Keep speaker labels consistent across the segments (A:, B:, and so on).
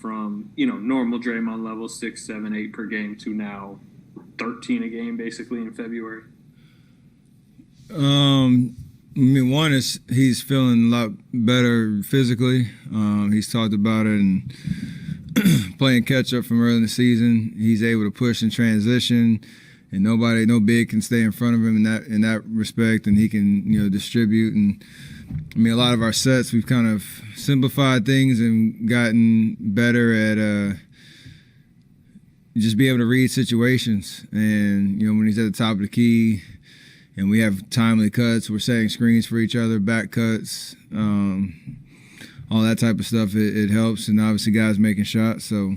A: from, normal Draymond level, 6, 7, 8 per game to now 13 a game basically in February?
B: One is he's feeling a lot better physically. He's talked about it and playing catch up from early in the season. He's able to push and transition, and no big can stay in front of him in that respect, and he can distribute. And a lot of our sets we've kind of simplified things and gotten better at just be able to read situations. And when he's at the top of the key. And we have timely cuts. We're setting screens for each other, back cuts, all that type of stuff. It helps, and obviously guys making shots. So,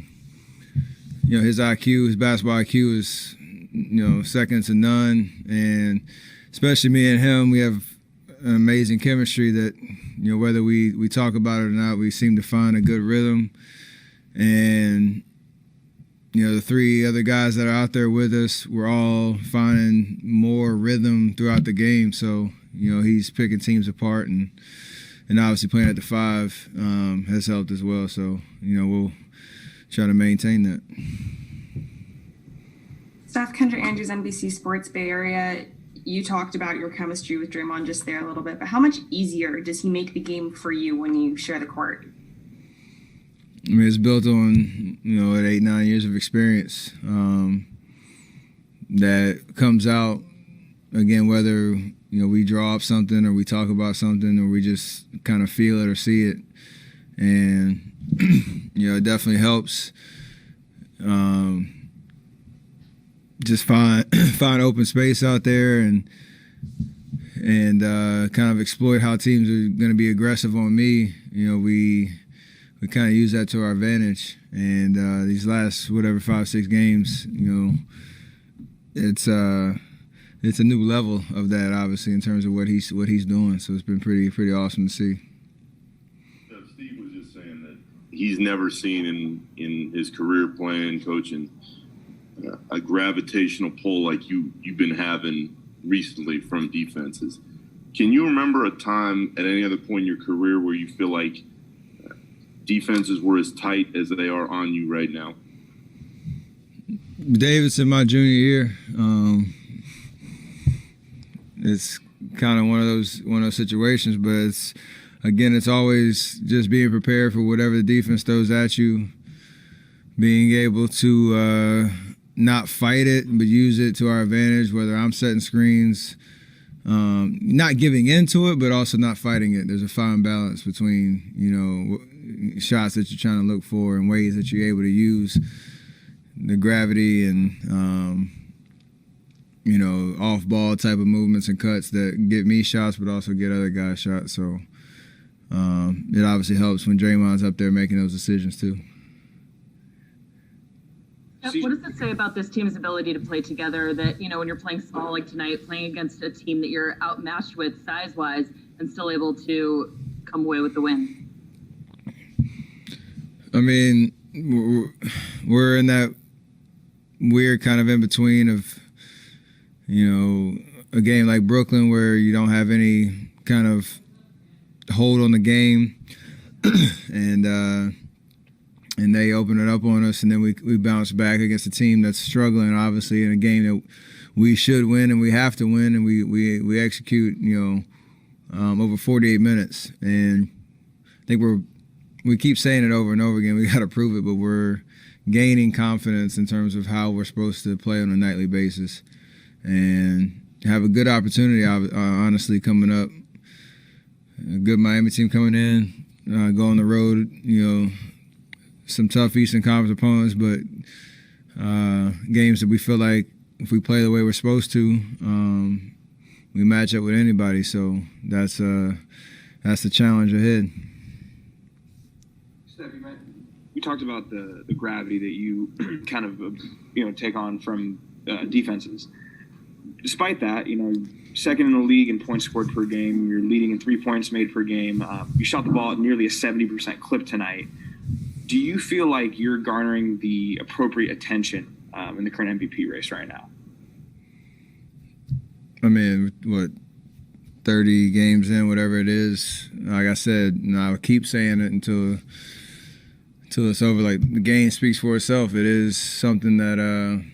B: his IQ, his basketball IQ is, second to none. And especially me and him, we have an amazing chemistry that, whether we talk about it or not, we seem to find a good rhythm. And the three other guys that are out there with us, we're all finding more rhythm throughout the game. So, he's picking teams apart, and obviously playing at the 5 has helped as well. So, we'll try to maintain that.
C: Steph, Kendra Andrews, NBC Sports Bay Area. You talked about your chemistry with Draymond just there a little bit, but how much easier does he make the game for you when you share the court?
B: It's built on, 8, 9 years of experience that comes out, again, whether, we draw up something or we talk about something or we just kind of feel it or see it. And, it definitely helps just find open space out there and kind of exploit how teams are going to be aggressive on me. We kind of use that to our advantage, and these last 5, 6 games, it's a new level of that, obviously, in terms of what he's doing. So it's been pretty awesome to see.
D: Steve was just saying that he's never seen in his career playing, coaching, a gravitational pull like you've been having recently from defenses. Can you remember a time at any other point in your career where you feel like defenses were as tight as they are on you right now?
B: Davidson, my junior year, it's kind of one of those situations, but it's always just being prepared for whatever the defense throws at you, being able to not fight it but use it to our advantage, whether I'm setting screens, not giving into it but also not fighting it. There's a fine balance between shots that you're trying to look for and ways that you're able to use the gravity and off-ball type of movements and cuts that get me shots but also get other guys shots. So it obviously helps when Draymond's up there making those decisions too.
E: What does it say about this team's ability to play together that, when you're playing small like tonight, playing against a team that you're outmatched with size-wise and still able to come away with the win?
B: We're in that weird kind of in between of, a game like Brooklyn where you don't have any kind of hold on the game and they open it up on us, and then we bounce back against a team that's struggling, obviously, in a game that we should win and we have to win, and we execute, over 48 minutes. And I think we keep saying it over and over again. We got to prove it, but we're gaining confidence in terms of how we're supposed to play on a nightly basis, and have a good opportunity, honestly, coming up. A good Miami team coming in, go on the road, some tough Eastern Conference opponents, but games that we feel like if we play the way we're supposed to, we match up with anybody. So that's the challenge ahead.
F: Steph, you talked about the gravity that you kind of take on from defenses. Despite that, second in the league in points scored per game, you're leading in 3 points made per game. You shot the ball at nearly a 70% clip tonight. Do you feel like you're garnering the appropriate attention in the current MVP race right now?
B: 30 games in, whatever it is. Like I said, I keep saying it until till it's over. Like, the game speaks for itself. It is something that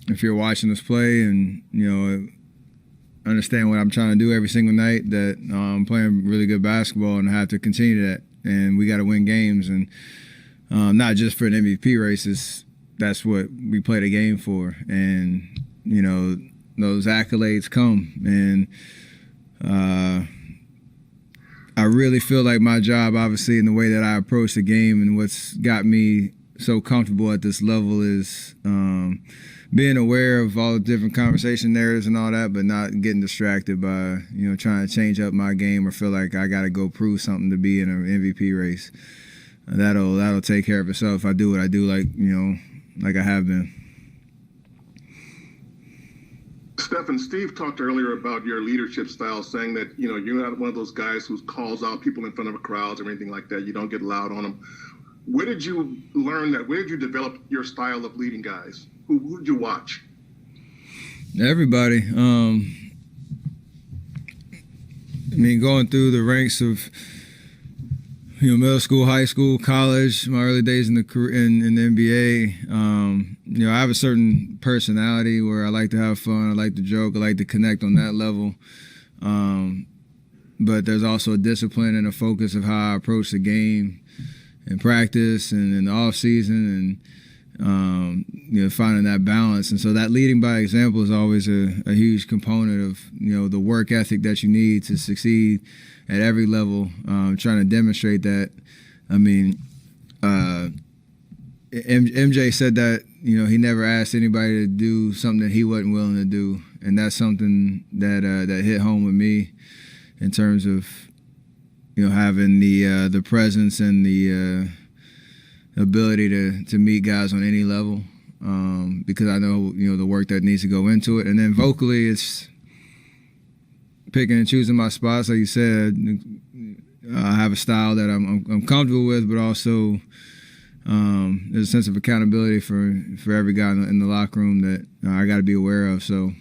B: if you're watching us play and, you know, understand what I'm trying to do every single night, that I'm playing really good basketball and I have to continue that. And we got to win games, and not just for an MVP race. That's what we play the game for. And, you know, those accolades come. And I really feel like my job, obviously, in the way that I approach the game and what's got me so comfortable at this level is being aware of all the different conversation narratives and all that, but not getting distracted by, you know, trying to change up my game or feel like I got to go prove something to be in an MVP race. That'll take care of itself if I do what I do, like, you know, like I have been.
G: Steph and Steve talked earlier about your leadership style, saying that, you know, you're not one of those guys who calls out people in front of crowds or anything like that. You don't get loud on them. Where did you learn that? Where did you develop your style of leading guys? Who did you watch?
B: Everybody. I mean, going through the ranks of, you know, middle school, high school, college, my early days in the NBA, you know, I have a certain personality where I like to have fun, I like to joke, I like to connect on that level. But there's also a discipline and a focus of how I approach the game in practice and in the off season, and you know, finding that balance. And so that leading by example is always a huge component of, you know, the work ethic that you need to succeed at every level. Trying to demonstrate that. I mean, MJ said that, you know, he never asked anybody to do something that he wasn't willing to do, and that's something that that hit home with me in terms of, you know, having the presence and the ability to meet guys on any level, because I know, you know, the work that needs to go into it. And then vocally, it's picking and choosing my spots. Like you said, I have a style that I'm comfortable with, but also there's a sense of accountability for every guy in the locker room that I got to be aware of. So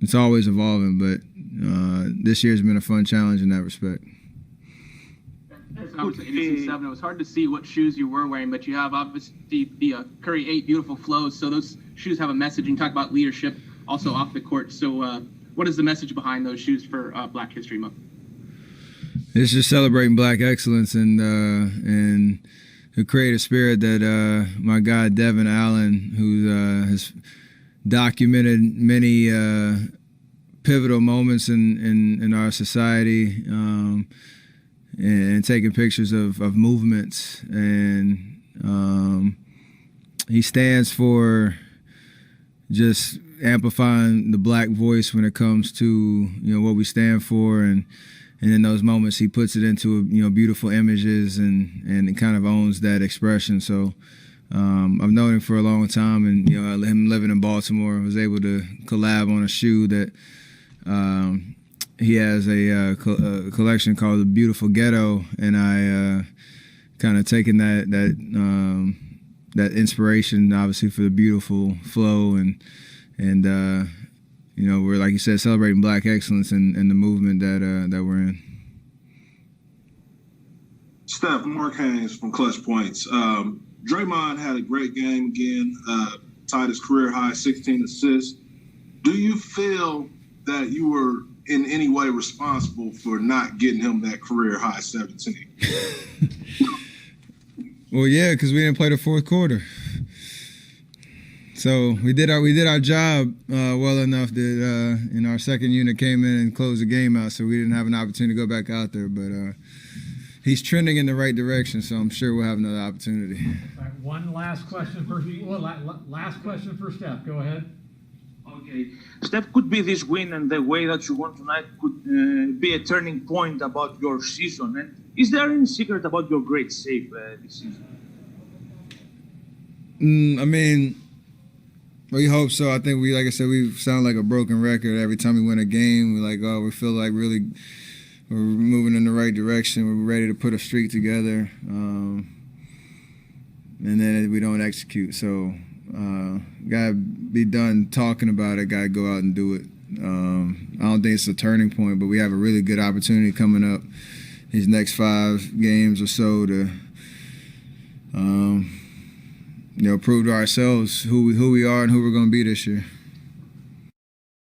B: it's always evolving, but this year's been a fun challenge in that respect.
H: Coach, it was hard to see what shoes you were wearing, but you have obviously the Curry 8 beautiful flows. So those shoes have a message. And you talk about leadership also off the court. So what is the message behind those shoes for Black History Month?
B: It's just celebrating Black excellence and the creative spirit that my guy Devin Allen, who has documented many pivotal moments in our society, and taking pictures of movements, and he stands for just amplifying the Black voice when it comes to, you know, what we stand for, and in those moments he puts it into, you know, beautiful images, and it kind of owns that expression. So I've known him for a long time, and, you know, him living in Baltimore, I was able to collab on a shoe that he has a collection called The Beautiful Ghetto, and I kind of taken that inspiration, obviously, for the beautiful flow, and you know, we're, like you said, celebrating Black excellence and the movement that we're in.
I: Steph, Mark Haynes from Clutch Points. Draymond had a great game again, tied his career high 16 assists. Do you feel that you were in any way responsible for not getting him that career high 17?
B: Well, yeah, because we didn't play the fourth quarter. So we did our job well enough that in our second unit came in and closed the game out, so we didn't have an opportunity to go back out there. But he's trending in the right direction, so I'm sure we'll have another opportunity.
J: All right, one last question last question for Steph. Go ahead.
K: Okay. Steph, could be this win and the way that you won tonight could be a turning point about your season. And is there any secret about your great save this season?
B: I mean, we hope so. I think like I said, we sound like a broken record every time we win a game. We're like, oh, we feel like really we're moving in the right direction. We're ready to put a streak together, and then we don't execute. So gotta be done talking about it. Gotta go out and do it. I don't think it's a turning point, but we have a really good opportunity coming up these next 5 games or so to, prove to ourselves who we are and who we're going to be this year.